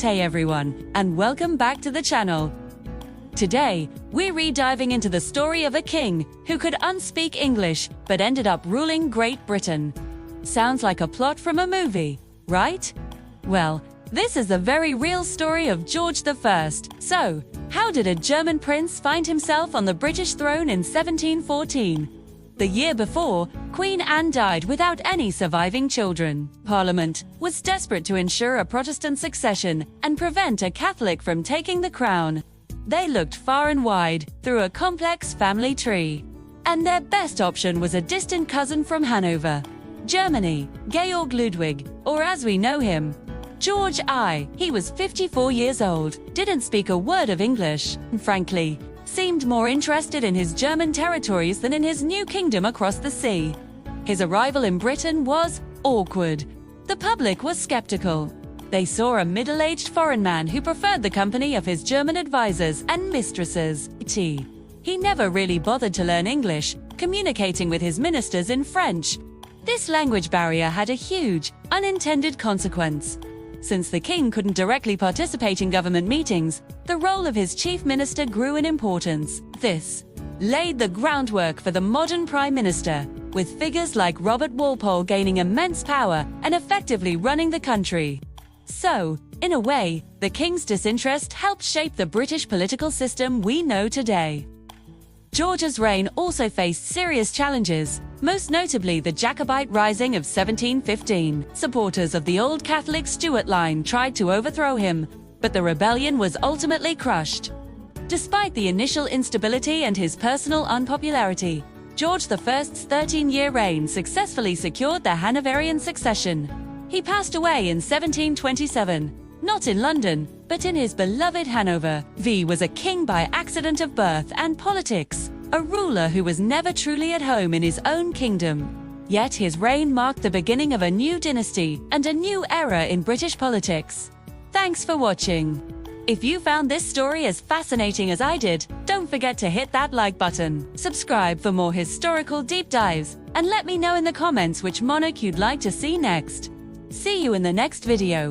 Hey everyone, and welcome back to the channel. Today, we're re-diving into the story of a king who could unspeak English but ended up ruling Great Britain. Sounds like a plot from a movie, right? Well, this is the very real story of George I. So, how did a German prince find himself on the British throne in 1714? The year before, Queen Anne died without any surviving children. Parliament was desperate to ensure a Protestant succession and prevent a Catholic from taking the crown. They looked far and wide through a complex family tree, and their best option was a distant cousin from Hanover, Germany, Georg Ludwig, or as we know him, George I. He was 54 years old, didn't speak a word of English, and frankly, seemed more interested in his German territories than in his new kingdom across the sea. His arrival in Britain was awkward. The public was skeptical. They saw a middle-aged foreign man who preferred the company of his German advisors and mistresses. He never really bothered to learn English, communicating with his ministers in French. This language barrier had a huge, unintended consequence. Since the king couldn't directly participate in government meetings, the role of his chief minister grew in importance. This laid the groundwork for the modern prime minister, with figures like Robert Walpole gaining immense power and effectively running the country. So, in a way, the king's disinterest helped shape the British political system we know today. George's reign also faced serious challenges, most notably the Jacobite Rising of 1715. Supporters of the old Catholic Stuart line tried to overthrow him, but the rebellion was ultimately crushed. Despite the initial instability and his personal unpopularity, George I's 13-year reign successfully secured the Hanoverian succession. He passed away in 1727, not in London, but in his beloved Hanover. He was a king by accident of birth and politics, a ruler who was never truly at home in his own kingdom. Yet his reign marked the beginning of a new dynasty and a new era in British politics. Thanks for watching. If you found this story as fascinating as I did, don't forget to hit that like button, subscribe for more historical deep dives, and let me know in the comments which monarch you'd like to see next. See you in the next video.